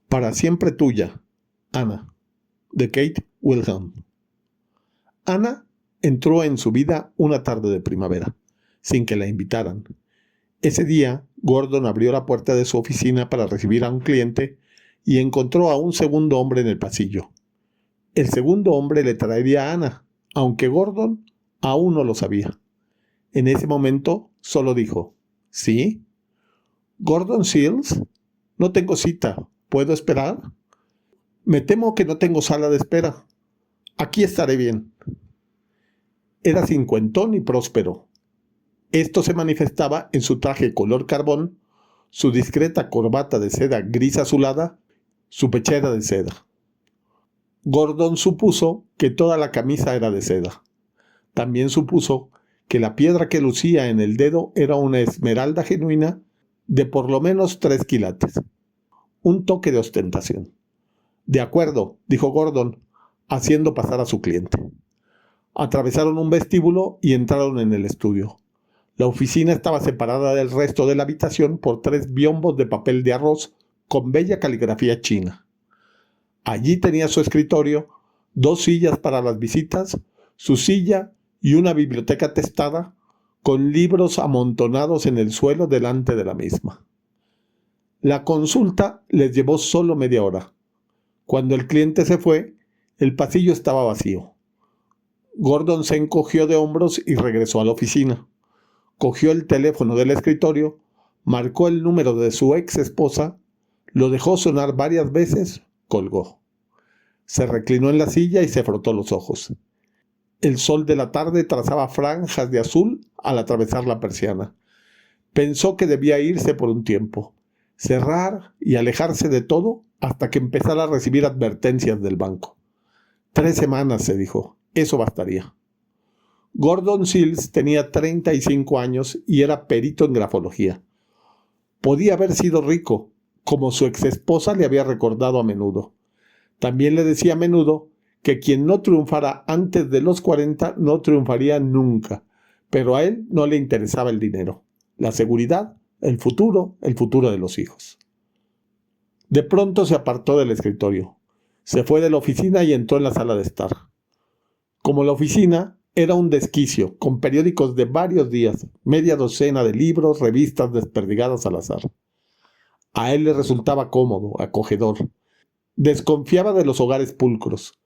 Para siempre tuya, Ana, de Kate Wilhelm. Ana entró en su vida una tarde de primavera, sin que la invitaran. Ese día, Gordon abrió la puerta de su oficina para recibir a un cliente y encontró a un segundo hombre en el pasillo. El segundo hombre le traería a Ana, aunque Gordon aún no lo sabía. En ese momento, solo dijo, ¿sí? ¿Gordon Seals? No tengo cita. ¿Puedo esperar? Me temo que no tengo sala de espera. Aquí estaré bien. Era cincuentón y próspero. Esto se manifestaba en su traje color carbón, su discreta corbata de seda gris azulada, su pechera de seda. Gordon supuso que toda la camisa era de seda. También supuso que la piedra que lucía en el dedo era una esmeralda genuina de por lo menos 3 quilates. Un toque de ostentación. De acuerdo, dijo Gordon, haciendo pasar a su cliente. Atravesaron un vestíbulo y entraron en el estudio. La oficina estaba separada del resto de la habitación por 3 biombos de papel de arroz con bella caligrafía china. Allí tenía su escritorio, 2 sillas para las visitas, su silla y una biblioteca testada, con libros amontonados en el suelo delante de la misma. La consulta les llevó solo media hora. Cuando el cliente se fue, el pasillo estaba vacío. Gordon se encogió de hombros y regresó a la oficina. Cogió el teléfono del escritorio, marcó el número de su ex esposa, lo dejó sonar varias veces, colgó. Se reclinó en la silla y se frotó los ojos. El sol de la tarde trazaba franjas de azul al atravesar la persiana. Pensó que debía irse por un tiempo, cerrar y alejarse de todo hasta que empezara a recibir advertencias del banco. 3 semanas, se dijo, eso bastaría. Gordon Seals tenía 35 años y era perito en grafología. Podía haber sido rico, como su exesposa le había recordado a menudo. También le decía a menudo que quien no triunfara antes de los 40 no triunfaría nunca, pero a él no le interesaba el dinero, la seguridad, el futuro de los hijos. De pronto se apartó del escritorio. Se fue de la oficina y entró en la sala de estar. Como la oficina era un desquicio, con periódicos de varios días, media docena de libros, revistas desperdigadas al azar. A él le resultaba cómodo, acogedor. Desconfiaba de los hogares pulcros.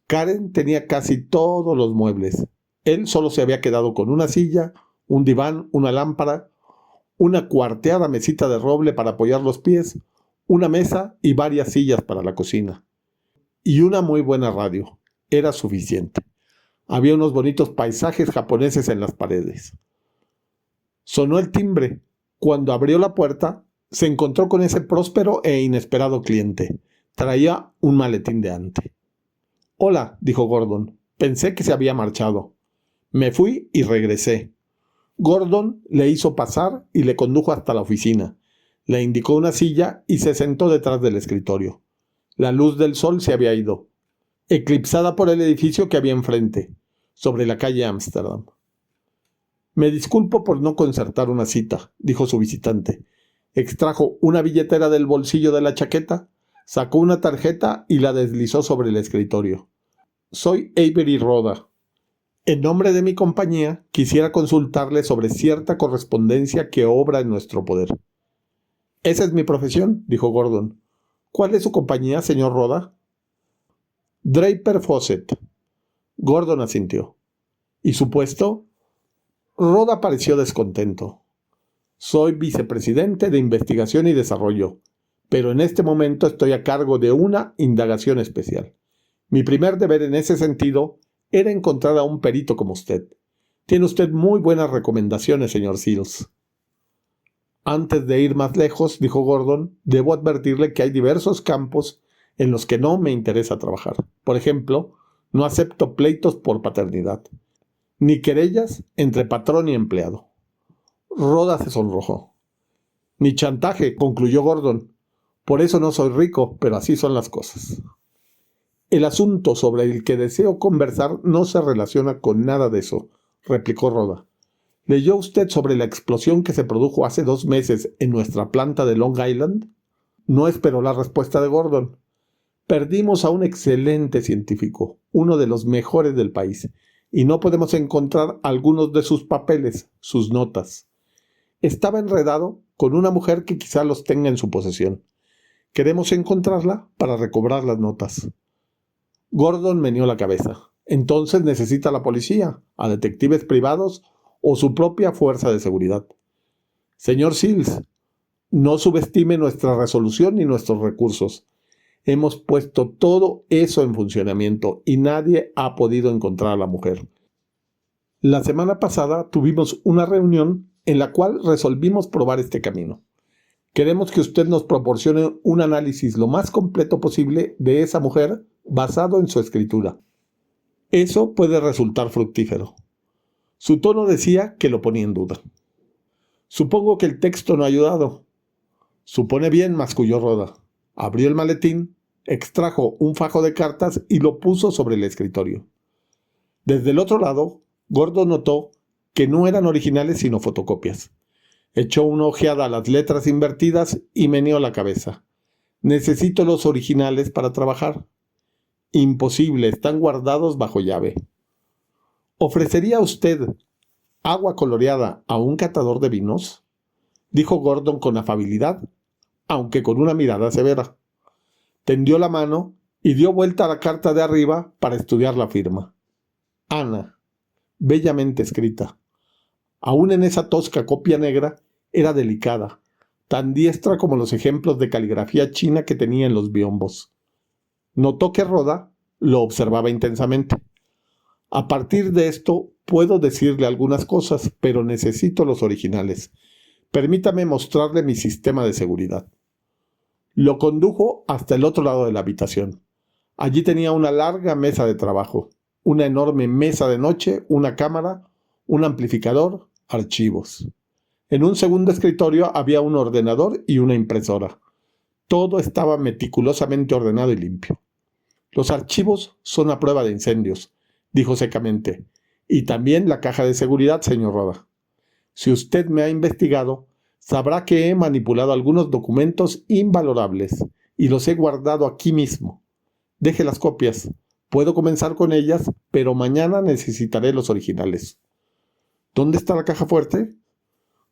Karen tenía casi todos los muebles. Él solo se había quedado con una silla, un diván, una lámpara, una cuarteada mesita de roble para apoyar los pies, una mesa y varias sillas para la cocina. Y una muy buena radio. Era suficiente. Había unos bonitos paisajes japoneses en las paredes. Sonó el timbre. Cuando abrió la puerta, se encontró con ese próspero e inesperado cliente. Traía un maletín de ante. «Hola», dijo Gordon. «Pensé que se había marchado. Me fui y regresé». Gordon le hizo pasar y le condujo hasta la oficina. Le indicó una silla y se sentó detrás del escritorio. La luz del sol se había ido, eclipsada por el edificio que había enfrente, sobre la calle Ámsterdam. «Me disculpo por no concertar una cita», dijo su visitante. Extrajo una billetera del bolsillo de la chaqueta, sacó una tarjeta y la deslizó sobre el escritorio. «Soy Avery Rhoda. En nombre de mi compañía, quisiera consultarle sobre cierta correspondencia que obra en nuestro poder». «Esa es mi profesión», dijo Gordon. «¿Cuál es su compañía, señor Rhoda?» «Draper Fawcett». Gordon asintió. «¿Y su puesto?» Rhoda pareció descontento. «Soy vicepresidente de Investigación y Desarrollo, pero en este momento estoy a cargo de una indagación especial. Mi primer deber en ese sentido era encontrar a un perito como usted. Tiene usted muy buenas recomendaciones, señor Seals». «Antes de ir más lejos», dijo Gordon, «debo advertirle que hay diversos campos en los que no me interesa trabajar. Por ejemplo, no acepto pleitos por paternidad, ni querellas entre patrón y empleado». Rhoda se sonrojó. «Ni chantaje», concluyó Gordon. «Por eso no soy rico, pero así son las cosas». «El asunto sobre el que deseo conversar no se relaciona con nada de eso», replicó Rhoda. «¿Leyó usted sobre la explosión que se produjo hace 2 meses en nuestra planta de Long Island?» No esperó la respuesta de Gordon. Perdimos a un excelente científico, uno de los mejores del país, y no podemos encontrar algunos de sus papeles, sus notas. Estaba enredado con una mujer que quizá los tenga en su posesión. Queremos encontrarla para recobrar las notas. Gordon meneó la cabeza. Entonces necesita a la policía, a detectives privados o su propia fuerza de seguridad. Señor Sills, no subestime nuestra resolución ni nuestros recursos. Hemos puesto todo eso en funcionamiento y nadie ha podido encontrar a la mujer. La semana pasada tuvimos una reunión en la cual resolvimos probar este camino. Queremos que usted nos proporcione un análisis lo más completo posible de esa mujer basado en su escritura. Eso puede resultar fructífero. Su tono decía que lo ponía en duda. Supongo que el texto no ha ayudado. Supone bien, masculló Rhoda. Abrió el maletín, extrajo un fajo de cartas y lo puso sobre el escritorio. Desde el otro lado, Gordon notó que no eran originales sino fotocopias. Echó una ojeada a las letras invertidas y meneó la cabeza. Necesito los originales para trabajar. Imposible, están guardados bajo llave. ¿Ofrecería usted agua coloreada a un catador de vinos? Dijo Gordon con afabilidad, aunque con una mirada severa. Tendió la mano y dio vuelta a la carta de arriba para estudiar la firma. Ana, bellamente escrita. Aún en esa tosca copia negra, era delicada, tan diestra como los ejemplos de caligrafía china que tenía en los biombos. Notó que Rhoda lo observaba intensamente. A partir de esto, puedo decirle algunas cosas, pero necesito los originales. Permítame mostrarle mi sistema de seguridad. Lo condujo hasta el otro lado de la habitación. Allí tenía una larga mesa de trabajo, una enorme mesa de noche, una cámara, un amplificador, archivos. En un segundo escritorio había un ordenador y una impresora. Todo estaba meticulosamente ordenado y limpio. Los archivos son a prueba de incendios, dijo secamente, y también la caja de seguridad, señor Rhoda. Si usted me ha investigado, sabrá que he manipulado algunos documentos invalorables y los he guardado aquí mismo. Deje las copias. Puedo comenzar con ellas, pero mañana necesitaré los originales. ¿Dónde está la caja fuerte?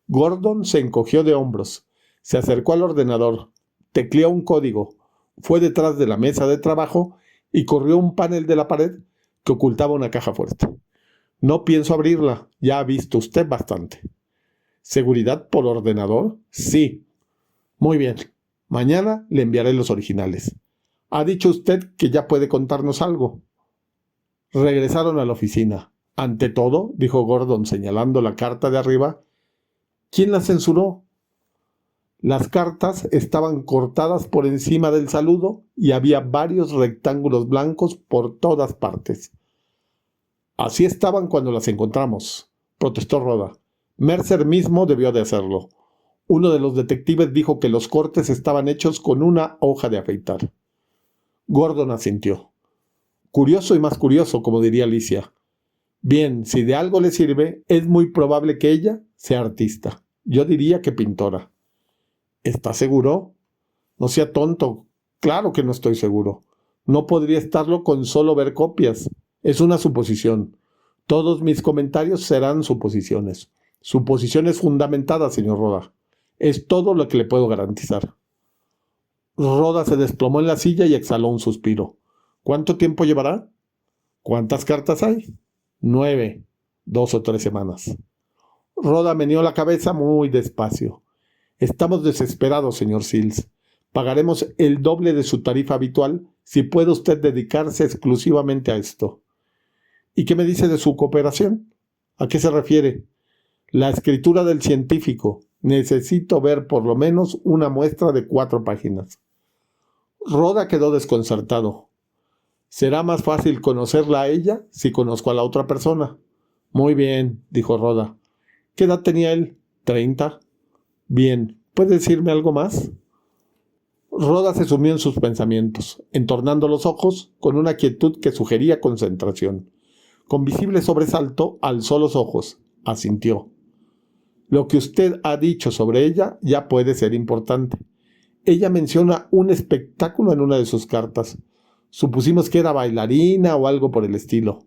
Gordon se encogió de hombros, se acercó al ordenador, tecleó un código, fue detrás de la mesa de trabajo y corrió un panel de la pared que ocultaba una caja fuerte. No pienso abrirla, ya ha visto usted bastante. ¿Seguridad por ordenador? Sí. Muy bien, mañana le enviaré los originales. ¿Ha dicho usted que ya puede contarnos algo? Regresaron a la oficina. Ante todo, dijo Gordon señalando la carta de arriba, ¿quién la censuró? Las cartas estaban cortadas por encima del saludo y había varios rectángulos blancos por todas partes. Así estaban cuando las encontramos, protestó Rhoda. Mercer mismo debió de hacerlo. Uno de los detectives dijo que los cortes estaban hechos con una hoja de afeitar. Gordon asintió. Curioso y más curioso, como diría Alicia. Bien, si de algo le sirve, es muy probable que ella sea artista. Yo diría que pintora. ¿Está seguro? No sea tonto. Claro que no estoy seguro. No podría estarlo con solo ver copias. Es una suposición. Todos mis comentarios serán suposiciones. Suposiciones fundamentadas, señor Rhoda. Es todo lo que le puedo garantizar. Rhoda se desplomó en la silla y exhaló un suspiro. ¿Cuánto tiempo llevará? ¿Cuántas cartas hay? 9. 2 o 3 semanas. Rhoda meneó la cabeza muy despacio. Estamos desesperados, señor Sills. Pagaremos el doble de su tarifa habitual si puede usted dedicarse exclusivamente a esto. ¿Y qué me dice de su cooperación? ¿A qué se refiere? La escritura del científico. Necesito ver por lo menos una muestra de 4 páginas. Rhoda quedó desconcertado. Será más fácil conocerla a ella si conozco a la otra persona. Muy bien, dijo Rhoda. ¿Qué edad tenía él? 30. Bien, ¿puede decirme algo más? Rhoda se sumió en sus pensamientos, entornando los ojos con una quietud que sugería concentración. Con visible sobresalto, alzó los ojos, asintió. Lo que usted ha dicho sobre ella ya puede ser importante. Ella menciona un espectáculo en una de sus cartas. Supusimos que era bailarina o algo por el estilo.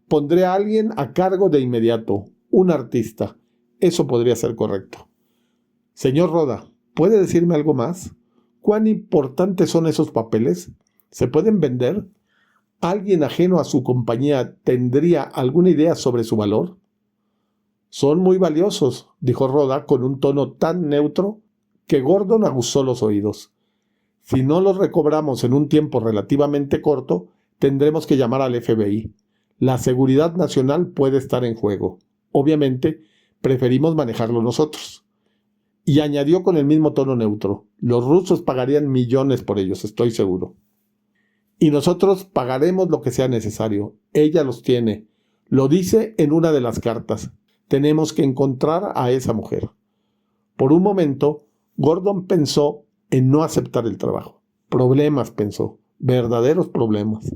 Pondré a alguien a cargo de inmediato, un artista. Eso podría ser correcto. Señor Roda, ¿puede decirme algo más? ¿Cuán importantes son esos papeles? ¿Se pueden vender? ¿Alguien ajeno a su compañía tendría alguna idea sobre su valor? Son muy valiosos, dijo Roda con un tono tan neutro que Gordon aguzó los oídos. Si no los recobramos en un tiempo relativamente corto, tendremos que llamar al FBI. La seguridad nacional puede estar en juego. Obviamente, preferimos manejarlo nosotros. Y añadió con el mismo tono neutro, los rusos pagarían millones por ellos, estoy seguro. Y nosotros pagaremos lo que sea necesario. Ella los tiene. Lo dice en una de las cartas. Tenemos que encontrar a esa mujer. Por un momento, Gordon pensó en no aceptar el trabajo. Problemas, pensó. Verdaderos problemas.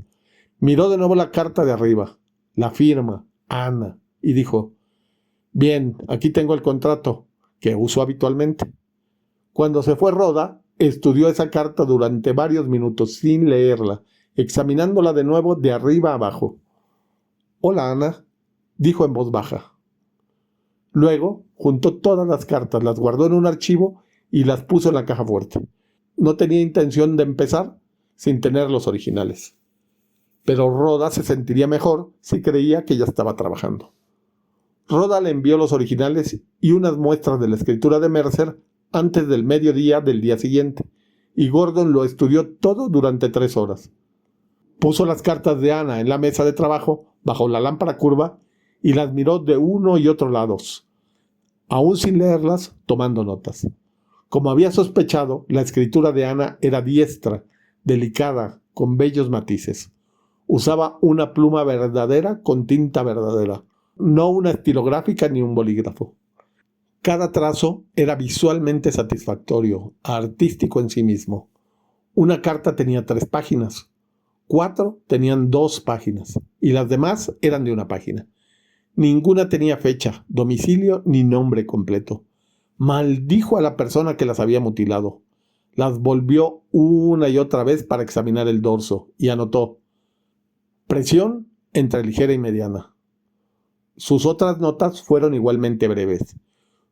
Miró de nuevo la carta de arriba, la firma, Ana, y dijo, bien, aquí tengo el contrato, que uso habitualmente. Cuando se fue Roda, estudió esa carta durante varios minutos sin leerla, examinándola de nuevo de arriba a abajo. Hola, Ana, dijo en voz baja. Luego, juntó todas las cartas, las guardó en un archivo y las puso en la caja fuerte. No tenía intención de empezar sin tener los originales. Pero Roda se sentiría mejor si creía que ya estaba trabajando. Roda le envió los originales y unas muestras de la escritura de Mercer antes del mediodía del día siguiente, y Gordon lo estudió todo durante 3 horas. Puso las cartas de Ana en la mesa de trabajo, bajo la lámpara curva, y las miró de uno y otro lados, aún sin leerlas, tomando notas. Como había sospechado, la escritura de Ana era diestra, delicada, con bellos matices. Usaba una pluma verdadera con tinta verdadera, no una estilográfica ni un bolígrafo. Cada trazo era visualmente satisfactorio, artístico en sí mismo. Una carta tenía 3 páginas, 4 tenían 2 páginas, y las demás eran de 1 página. Ninguna tenía fecha, domicilio ni nombre completo. Maldijo a la persona que las había mutilado. Las volvió una y otra vez para examinar el dorso, y anotó: presión entre ligera y mediana. Sus otras notas fueron igualmente breves.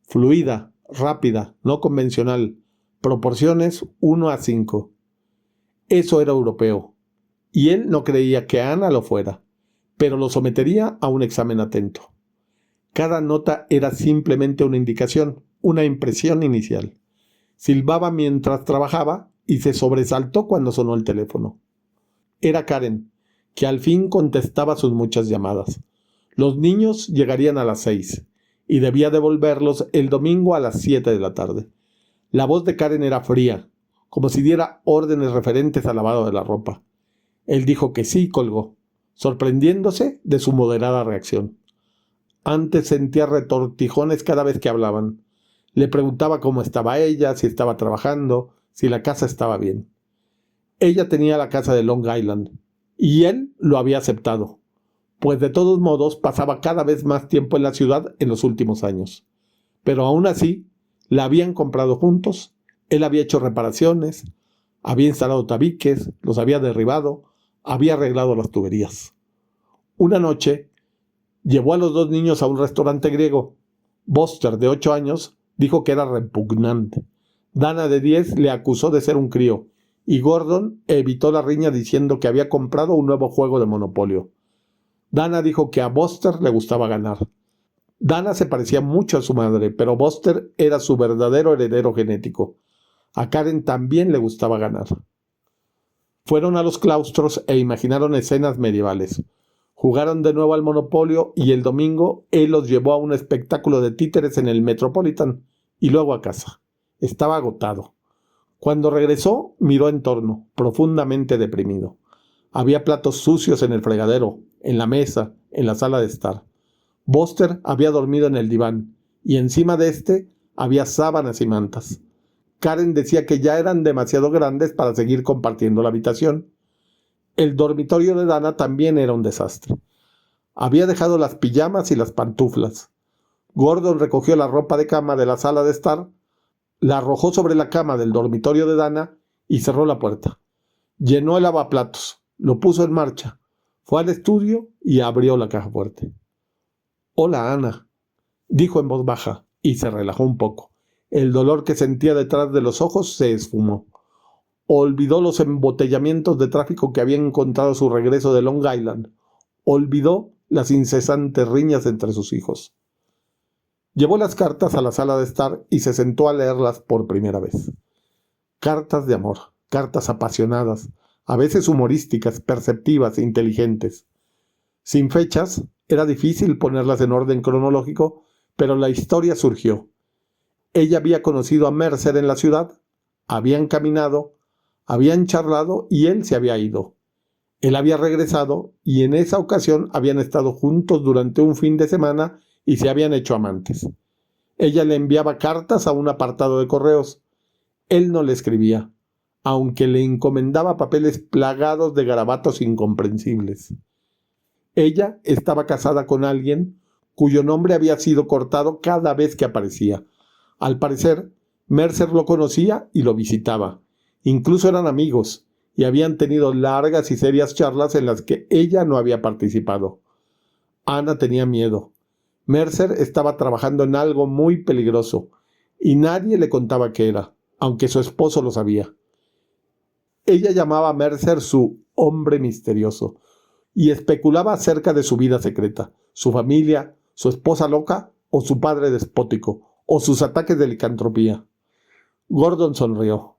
Fluida, rápida, no convencional. Proporciones 1:5. Eso era europeo. Y él no creía que Ana lo fuera, pero lo sometería a un examen atento. Cada nota era simplemente una indicación, una impresión inicial. Silbaba mientras trabajaba y se sobresaltó cuando sonó el teléfono. Era Karen, que al fin contestaba sus muchas llamadas. Los niños llegarían a las 6 y debía devolverlos el domingo a las 7 de la tarde. La voz de Karen era fría, como si diera órdenes referentes al lavado de la ropa. Él dijo que sí y colgó, sorprendiéndose de su moderada reacción. Antes sentía retortijones cada vez que hablaban. Le preguntaba cómo estaba ella, si estaba trabajando, si la casa estaba bien. Ella tenía la casa de Long Island, y él lo había aceptado, pues de todos modos pasaba cada vez más tiempo en la ciudad en los últimos años. Pero aún así, la habían comprado juntos, él había hecho reparaciones, había instalado tabiques, los había derribado, había arreglado las tuberías. Una noche, llevó a los 2 niños a un restaurante griego. Buster, de 8 años, dijo que era repugnante. Dana, de 10, le acusó de ser un crío, y Gordon evitó la riña diciendo que había comprado un nuevo juego de Monopolio. Dana dijo que a Buster le gustaba ganar. Dana se parecía mucho a su madre, pero Buster era su verdadero heredero genético. A Karen también le gustaba ganar. Fueron a los claustros e imaginaron escenas medievales. Jugaron de nuevo al Monopolio y el domingo él los llevó a un espectáculo de títeres en el Metropolitan y luego a casa. Estaba agotado. Cuando regresó, miró en torno, profundamente deprimido. Había platos sucios en el fregadero, en la mesa, en la sala de estar. Buster había dormido en el diván y encima de este había sábanas y mantas. Karen decía que ya eran demasiado grandes para seguir compartiendo la habitación. El dormitorio de Dana también era un desastre. Había dejado las pijamas y las pantuflas. Gordon recogió la ropa de cama de la sala de estar, la arrojó sobre la cama del dormitorio de Dana y cerró la puerta. Llenó el lavaplatos, lo puso en marcha, fue al estudio y abrió la caja fuerte. «Hola, Ana», dijo en voz baja y se relajó un poco. El dolor que sentía detrás de los ojos se esfumó. Olvidó los embotellamientos de tráfico que había encontrado a su regreso de Long Island. Olvidó las incesantes riñas entre sus hijos. Llevó las cartas a la sala de estar y se sentó a leerlas por primera vez. Cartas de amor, cartas apasionadas, a veces humorísticas, perceptivas e inteligentes. Sin fechas, era difícil ponerlas en orden cronológico, pero la historia surgió. Ella había conocido a Mercer en la ciudad, habían caminado, habían charlado y él se había ido. Él había regresado y en esa ocasión habían estado juntos durante un fin de semana y se habían hecho amantes. Ella le enviaba cartas a un apartado de correos. Él no le escribía, aunque le encomendaba papeles plagados de garabatos incomprensibles. Ella estaba casada con alguien cuyo nombre había sido cortado cada vez que aparecía. Al parecer, Mercer lo conocía y lo visitaba. Incluso eran amigos y habían tenido largas y serias charlas en las que ella no había participado. Ana tenía miedo. Mercer estaba trabajando en algo muy peligroso y nadie le contaba qué era, aunque su esposo lo sabía. Ella llamaba a Mercer su hombre misterioso y especulaba acerca de su vida secreta, su familia, su esposa loca o su padre despótico o sus ataques de licantropía. Gordon sonrió.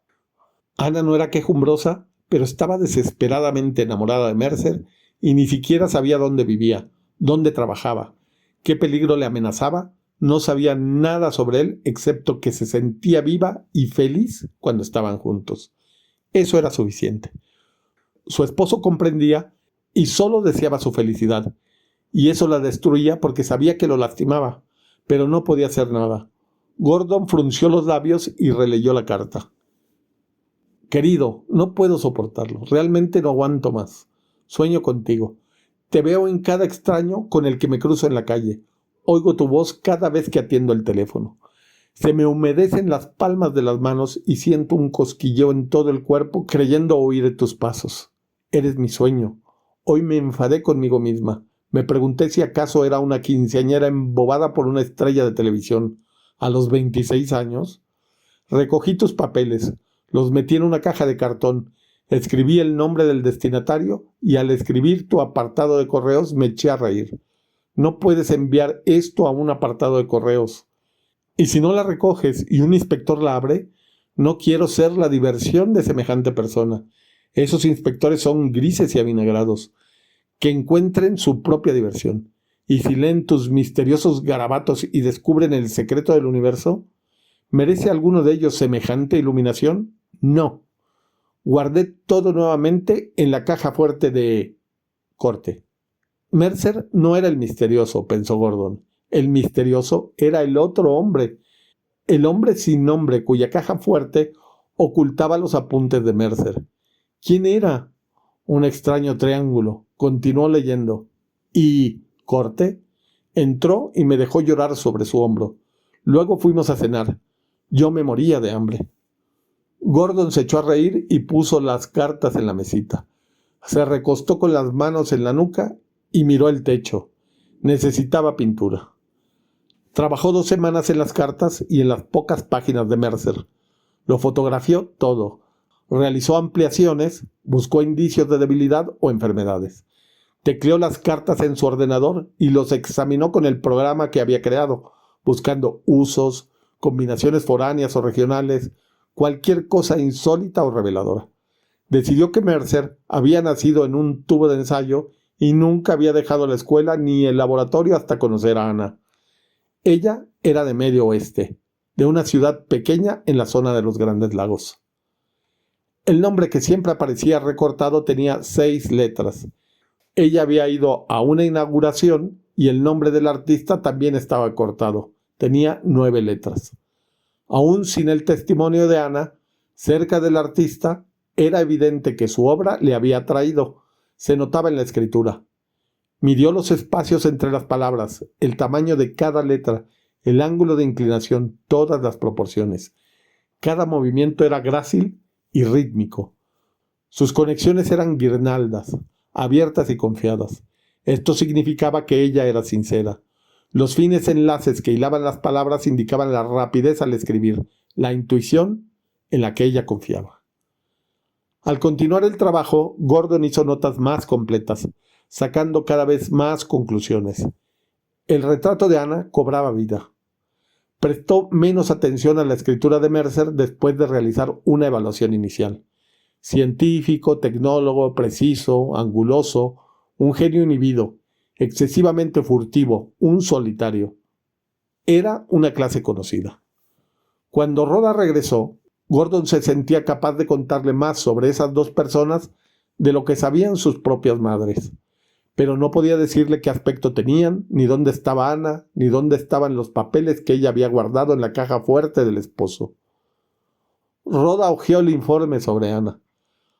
Ana no era quejumbrosa, pero estaba desesperadamente enamorada de Mercer y ni siquiera sabía dónde vivía, dónde trabajaba, qué peligro le amenazaba. No sabía nada sobre él excepto que se sentía viva y feliz cuando estaban juntos. Eso era suficiente. Su esposo comprendía y solo deseaba su felicidad, y eso la destruía porque sabía que lo lastimaba, pero no podía hacer nada. Gordon frunció los labios y releyó la carta. «Querido, no puedo soportarlo. Realmente no aguanto más. Sueño contigo. Te veo en cada extraño con el que me cruzo en la calle. Oigo tu voz cada vez que atiendo el teléfono. Se me humedecen las palmas de las manos y siento un cosquilleo en todo el cuerpo creyendo oír tus pasos. Eres mi sueño. Hoy me enfadé conmigo misma. Me pregunté si acaso era una quinceañera embobada por una estrella de televisión. A los 26 años. Recogí tus papeles. Los metí en una caja de cartón. Escribí el nombre del destinatario y al escribir tu apartado de correos me eché a reír. No puedes enviar esto a un apartado de correos. Y si no la recoges y un inspector la abre, no quiero ser la diversión de semejante persona. Esos inspectores son grises y avinagrados. Que encuentren su propia diversión. Y si leen tus misteriosos garabatos y descubren el secreto del universo, ¿merece alguno de ellos semejante iluminación? No. Guardé todo nuevamente en la caja fuerte de corte. Mercer no era el misterioso, pensó Gordon. El misterioso era el otro hombre. El hombre sin nombre cuya caja fuerte ocultaba los apuntes de Mercer. ¿Quién era? Un extraño triángulo. Continuó leyendo. Y corte. Entró y me dejó llorar sobre su hombro. Luego fuimos a cenar. Yo me moría de hambre. Gordon se echó a reír y puso las cartas en la mesita. Se recostó con las manos en la nuca y miró el techo. Necesitaba pintura. Trabajó 2 semanas en las cartas y en las pocas páginas de Mercer. Lo fotografió todo. Realizó ampliaciones, buscó indicios de debilidad o enfermedades. Tecleó las cartas en su ordenador y los examinó con el programa que había creado, buscando usos, combinaciones foráneas o regionales, cualquier cosa insólita o reveladora. Decidió que Mercer había nacido en un tubo de ensayo y nunca había dejado la escuela ni el laboratorio hasta conocer a Ana. Ella era de Medio Oeste, de una ciudad pequeña en la zona de los Grandes Lagos. El nombre que siempre aparecía recortado tenía 6 letras. Ella había ido a una inauguración y el nombre del artista también estaba cortado. Tenía 9 letras. Aún sin el testimonio de Ana, cerca del artista, era evidente que su obra le había atraído. Se notaba en la escritura. Midió los espacios entre las palabras, el tamaño de cada letra, el ángulo de inclinación, todas las proporciones. Cada movimiento era grácil y rítmico. Sus conexiones eran guirnaldas, abiertas y confiadas. Esto significaba que ella era sincera. Los fines enlaces que hilaban las palabras indicaban la rapidez al escribir, la intuición en la que ella confiaba. Al continuar el trabajo, Gordon hizo notas más completas, sacando cada vez más conclusiones. El retrato de Ana cobraba vida. Prestó menos atención a la escritura de Mercer después de realizar una evaluación inicial. Científico, tecnólogo, preciso, anguloso, un genio inhibido, excesivamente furtivo, un solitario. Era una clase conocida. Cuando Rhoda regresó, Gordon se sentía capaz de contarle más sobre esas dos personas de lo que sabían sus propias madres. Pero no podía decirle qué aspecto tenían, ni dónde estaba Ana, ni dónde estaban los papeles que ella había guardado en la caja fuerte del esposo. Rhoda hojeó el informe sobre Ana.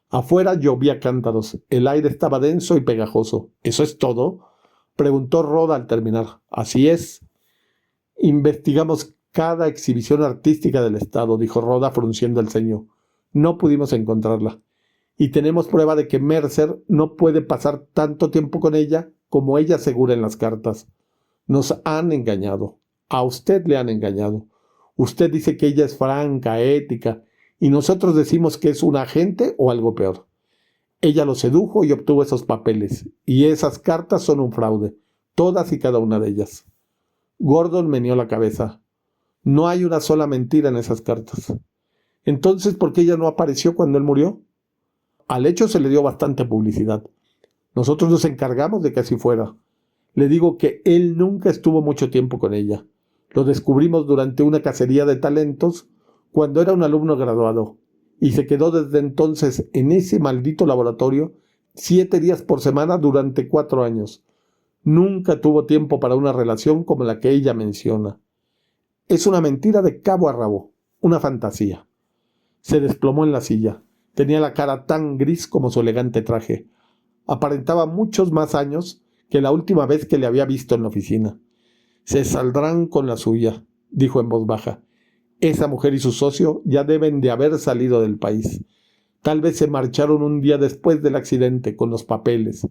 Afuera llovía cántaros, el aire estaba denso y pegajoso. ¿Eso es todo?, preguntó Rhoda al terminar. Así es. Investigamos cada exhibición artística del estado, dijo Rhoda frunciendo el ceño. No pudimos encontrarla. Y tenemos prueba de que Mercer no puede pasar tanto tiempo con ella como ella asegura en las cartas. Nos han engañado. A usted le han engañado. Usted dice que ella es franca, ética, y nosotros decimos que es un agente o algo peor. Ella lo sedujo y obtuvo esos papeles, y esas cartas son un fraude, todas y cada una de ellas. Gordon meneó la cabeza. No hay una sola mentira en esas cartas. Entonces, ¿por qué ella no apareció cuando él murió? Al hecho se le dio bastante publicidad. Nosotros nos encargamos de que así fuera. Le digo que él nunca estuvo mucho tiempo con ella. Lo descubrimos durante una cacería de talentos cuando era un alumno graduado, y se quedó desde entonces en ese maldito laboratorio 7 días por semana durante 4 años. Nunca tuvo tiempo para una relación como la que ella menciona. Es una mentira de cabo a rabo, una fantasía. Se desplomó en la silla. Tenía la cara tan gris como su elegante traje. Aparentaba muchos más años que la última vez que le había visto en la oficina. Se saldrán con la suya, dijo en voz baja. Esa mujer y su socio ya deben de haber salido del país. Tal vez se marcharon un día después del accidente con los papeles.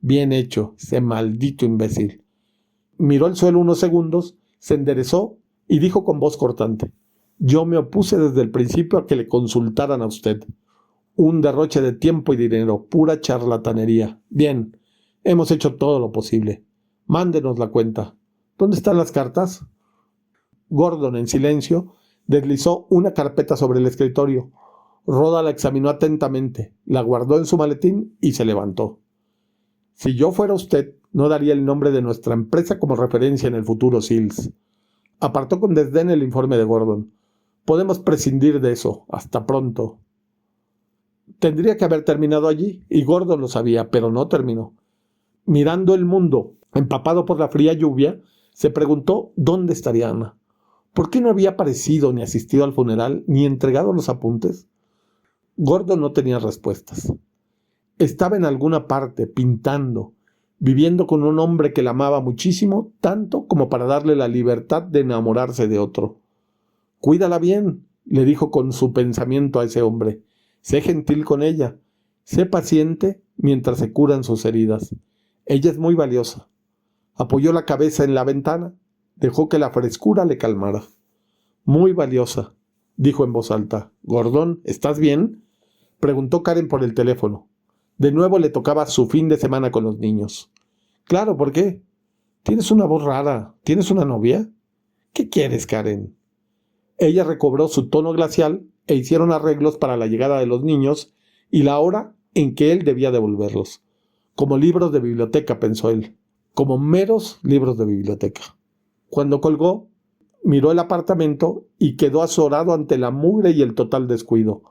Bien hecho, ese maldito imbécil. Miró al suelo unos segundos, se enderezó y dijo con voz cortante. Yo me opuse desde el principio a que le consultaran a usted. Un derroche de tiempo y dinero, pura charlatanería. Bien, hemos hecho todo lo posible. Mándenos la cuenta. ¿Dónde están las cartas? Gordon, en silencio, deslizó una carpeta sobre el escritorio. Rhoda la examinó atentamente, la guardó en su maletín y se levantó. Si yo fuera usted, no daría el nombre de nuestra empresa como referencia en el futuro, Sills. Apartó con desdén el informe de Gordon. Podemos prescindir de eso. Hasta pronto. Tendría que haber terminado allí, y Gordon lo sabía, pero no terminó. Mirando el mundo, empapado por la fría lluvia, se preguntó dónde estaría Ana. ¿Por qué no había aparecido ni asistido al funeral ni entregado los apuntes? Gordon no tenía respuestas. Estaba en alguna parte, pintando, viviendo con un hombre que la amaba muchísimo, tanto como para darle la libertad de enamorarse de otro. Cuídala bien, le dijo con su pensamiento a ese hombre. Sé gentil con ella. Sé paciente mientras se curan sus heridas. Ella es muy valiosa. Apoyó la cabeza en la ventana. Dejó que la frescura le calmara. Muy valiosa, dijo en voz alta. Gordon, ¿estás bien? Preguntó Karen por el teléfono. De nuevo le tocaba su fin de semana con los niños. Claro, ¿por qué? Tienes una voz rara. ¿Tienes una novia? ¿Qué quieres, Karen? Ella recobró su tono glacial e hicieron arreglos para la llegada de los niños y la hora en que él debía devolverlos. Como libros de biblioteca, pensó él. Como meros libros de biblioteca. Cuando colgó, miró el apartamento y quedó azorado ante la mugre y el total descuido.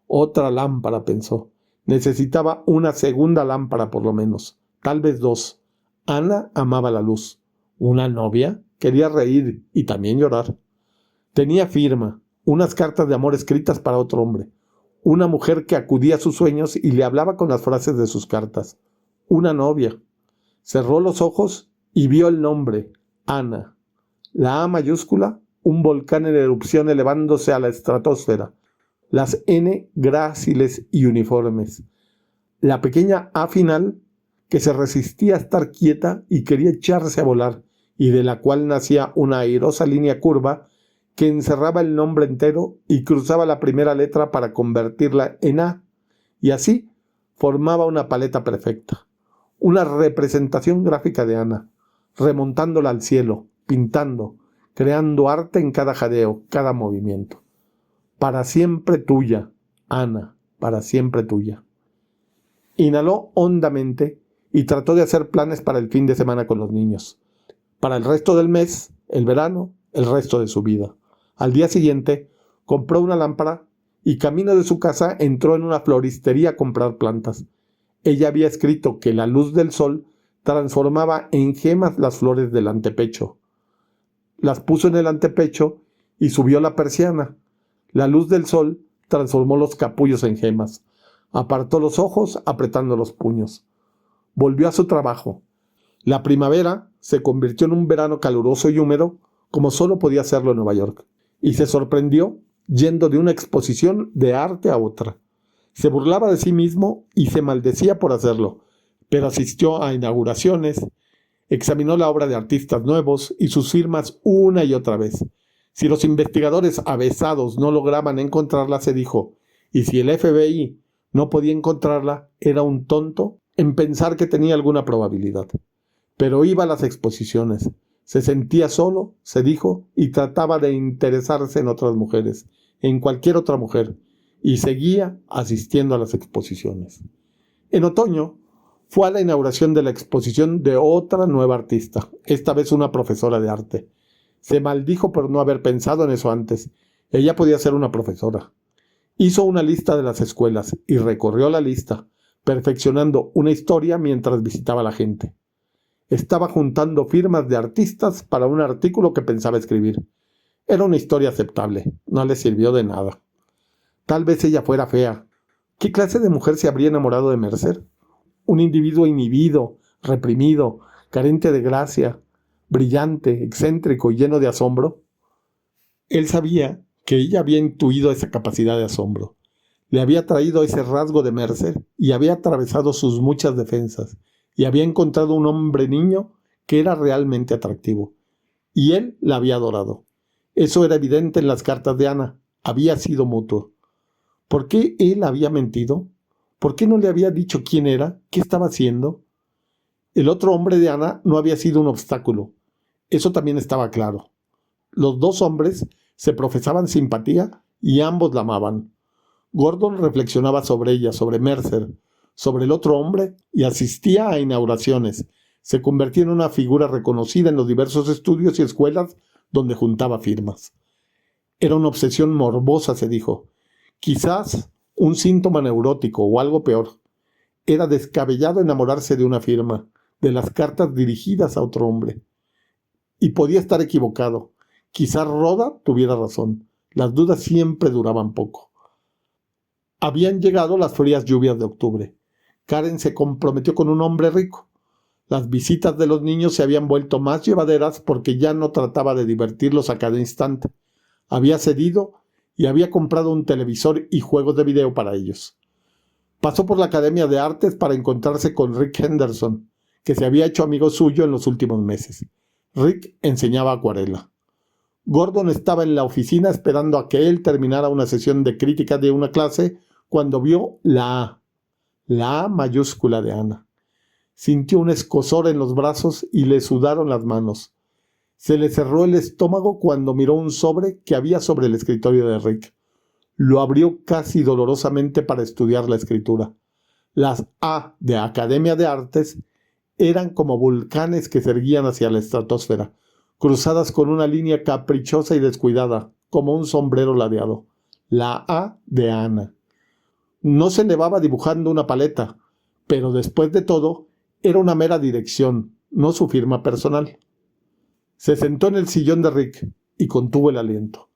Otra lámpara, pensó. Necesitaba una segunda lámpara por lo menos. Tal vez 2. Ana amaba la luz. ¿Una novia? Quería reír y también llorar. Tenía firma, unas cartas de amor escritas para otro hombre. Una mujer que acudía a sus sueños y le hablaba con las frases de sus cartas. Una novia. Cerró los ojos y vio el nombre, Ana. La A mayúscula, un volcán en erupción elevándose a la estratosfera. Las N gráciles y uniformes. La pequeña A final, que se resistía a estar quieta y quería echarse a volar, y de la cual nacía una airosa línea curva que encerraba el nombre entero y cruzaba la primera letra para convertirla en A, y así formaba una paleta perfecta, una representación gráfica de Ana, remontándola al cielo, pintando, creando arte en cada jadeo, cada movimiento. Para siempre tuya, Ana, para siempre tuya. Inhaló hondamente y trató de hacer planes para el fin de semana con los niños, para el resto del mes, el verano, el resto de su vida. Al día siguiente, compró una lámpara y camino de su casa entró en una floristería a comprar plantas. Ella había escrito que la luz del sol transformaba en gemas las flores del antepecho. Las puso en el antepecho y subió la persiana. La luz del sol transformó los capullos en gemas. Apartó los ojos apretando los puños. Volvió a su trabajo. La primavera se convirtió en un verano caluroso y húmedo, como solo podía hacerlo en Nueva York, y se sorprendió yendo de una exposición de arte a otra. Se burlaba de sí mismo y se maldecía por hacerlo, pero asistió a inauguraciones, examinó la obra de artistas nuevos y sus firmas una y otra vez. Si los investigadores avesados no lograban encontrarla, se dijo, y si el FBI no podía encontrarla, era un tonto en pensar que tenía alguna probabilidad. Pero iba a las exposiciones, se sentía solo, se dijo, y trataba de interesarse en otras mujeres, en cualquier otra mujer, y seguía asistiendo a las exposiciones. En otoño, fue a la inauguración de la exposición de otra nueva artista, esta vez una profesora de arte. Se maldijo por no haber pensado en eso antes. Ella podía ser una profesora. Hizo una lista de las escuelas y recorrió la lista, perfeccionando una historia mientras visitaba a la gente. Estaba juntando firmas de artistas para un artículo que pensaba escribir. Era una historia aceptable, no le sirvió de nada. Tal vez ella fuera fea. ¿Qué clase de mujer se habría enamorado de Mercer? Un individuo inhibido, reprimido, carente de gracia, brillante, excéntrico y lleno de asombro. Él sabía que ella había intuido esa capacidad de asombro. Le había traído ese rasgo de Mercer y había atravesado sus muchas defensas y había encontrado un hombre niño que era realmente atractivo. Y él la había adorado. Eso era evidente en las cartas de Ana. Había sido mutuo. ¿Por qué él había mentido? ¿Por qué no le había dicho quién era? ¿Qué estaba haciendo? El otro hombre de Ana no había sido un obstáculo. Eso también estaba claro. Los dos hombres se profesaban simpatía y ambos la amaban. Gordon reflexionaba sobre ella, sobre Mercer, sobre el otro hombre y asistía a inauguraciones. Se convertía en una figura reconocida en los diversos estudios y escuelas donde juntaba firmas. Era una obsesión morbosa, se dijo. Quizás un síntoma neurótico o algo peor. Era descabellado enamorarse de una firma, de las cartas dirigidas a otro hombre. Y podía estar equivocado. Quizás Rhoda tuviera razón. Las dudas siempre duraban poco. Habían llegado las frías lluvias de octubre. Karen se comprometió con un hombre rico. Las visitas de los niños se habían vuelto más llevaderas porque ya no trataba de divertirlos a cada instante. Había cedido y había comprado un televisor y juegos de video para ellos. Pasó por la Academia de Artes para encontrarse con Rick Henderson, que se había hecho amigo suyo en los últimos meses. Rick enseñaba acuarela. Gordon estaba en la oficina esperando a que él terminara una sesión de crítica de una clase cuando vio la A mayúscula de Ana. Sintió un escozor en los brazos y le sudaron las manos. Se le cerró el estómago cuando miró un sobre que había sobre el escritorio de Rick. Lo abrió casi dolorosamente para estudiar la escritura. Las A de Academia de Artes eran como volcanes que se erguían hacia la estratosfera, cruzadas con una línea caprichosa y descuidada, como un sombrero ladeado. La A de Ana. No se elevaba dibujando una paleta, pero después de todo, era una mera dirección, no su firma personal. Se sentó en el sillón de Rick y contuvo el aliento.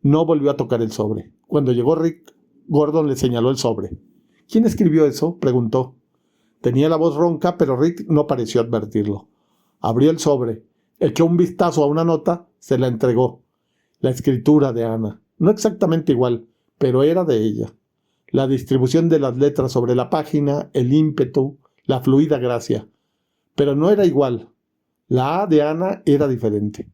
No volvió a tocar el sobre. Cuando llegó Rick, Gordon le señaló el sobre. ¿Quién escribió eso?, preguntó. Tenía la voz ronca, pero Rick no pareció advertirlo. Abrió el sobre, echó un vistazo a una nota, se la entregó. La escritura de Ana, no exactamente igual, pero era de ella. La distribución de las letras sobre la página, el ímpetu, la fluida gracia. Pero no era igual. La A de Ana era diferente.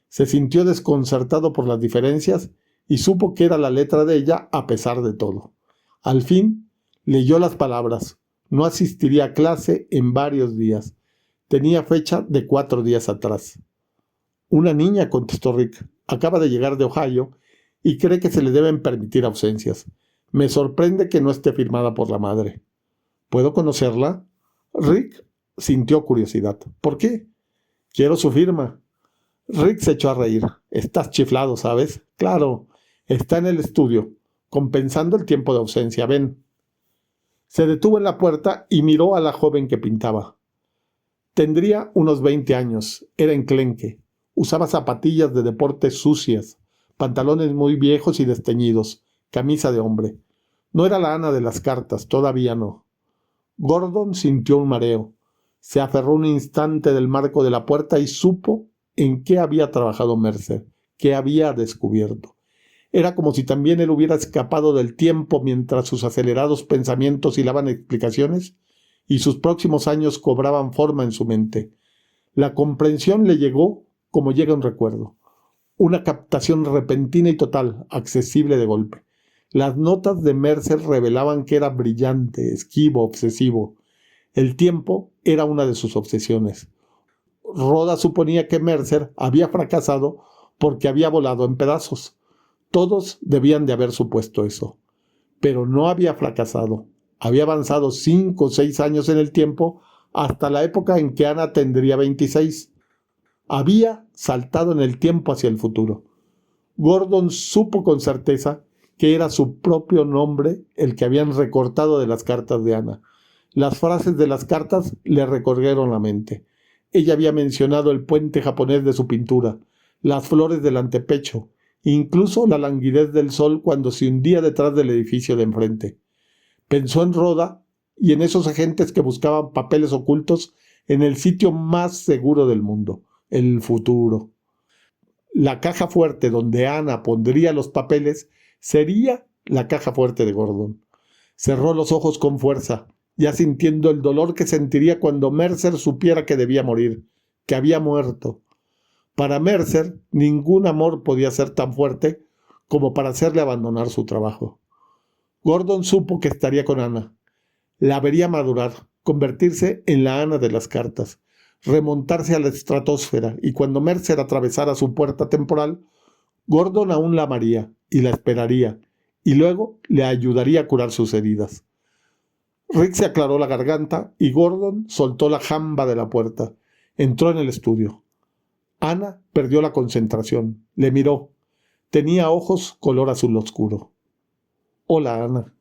Se sintió desconcertado por las diferencias y supo que era la letra de ella a pesar de todo. Al fin, leyó las palabras. No asistiría a clase en varios días. Tenía fecha de 4 días atrás. Una niña, contestó Rick. Acaba de llegar de Ohio y cree que se le deben permitir ausencias. Me sorprende que no esté firmada por la madre. ¿Puedo conocerla? Rick sintió curiosidad. ¿Por qué? Quiero su firma. Rick se echó a reír. Estás chiflado, ¿sabes? Claro, está en el estudio, compensando el tiempo de ausencia. Ven. Se detuvo en la puerta y miró a la joven que pintaba. Tendría unos 20 años. Era enclenque. Usaba zapatillas de deporte sucias, pantalones muy viejos y desteñidos, camisa de hombre. No era la Ana de las cartas, todavía no. Gordon sintió un mareo. Se aferró un instante del marco de la puerta y supo en qué había trabajado Mercer, qué había descubierto. Era como si también él hubiera escapado del tiempo mientras sus acelerados pensamientos hilaban explicaciones y sus próximos años cobraban forma en su mente. La comprensión le llegó como llega un recuerdo. Una captación repentina y total, accesible de golpe. Las notas de Mercer revelaban que era brillante, esquivo, obsesivo. El tiempo era una de sus obsesiones. Rhoda suponía que Mercer había fracasado porque había volado en pedazos. Todos debían de haber supuesto eso. Pero no había fracasado. Había avanzado 5 o 6 años en el tiempo hasta la época en que Ana tendría 26. Había saltado en el tiempo hacia el futuro. Gordon supo con certeza que era su propio nombre el que habían recortado de las cartas de Ana. Las frases de las cartas le recorrieron la mente. Ella había mencionado el puente japonés de su pintura, las flores del antepecho, incluso la languidez del sol cuando se hundía detrás del edificio de enfrente. Pensó en Rhoda y en esos agentes que buscaban papeles ocultos en el sitio más seguro del mundo, el futuro. La caja fuerte donde Ana pondría los papeles sería la caja fuerte de Gordon. Cerró los ojos con fuerza, ya sintiendo el dolor que sentiría cuando Mercer supiera que debía morir, que había muerto. Para Mercer, ningún amor podía ser tan fuerte como para hacerle abandonar su trabajo. Gordon supo que estaría con Ana. La vería madurar, convertirse en la Ana de las cartas, remontarse a la estratosfera, y cuando Mercer atravesara su puerta temporal, Gordon aún la amaría y la esperaría, y luego le ayudaría a curar sus heridas. Rick se aclaró la garganta y Gordon soltó la jamba de la puerta. Entró en el estudio. Ana perdió la concentración. Le miró. Tenía ojos color azul oscuro. Hola, Ana.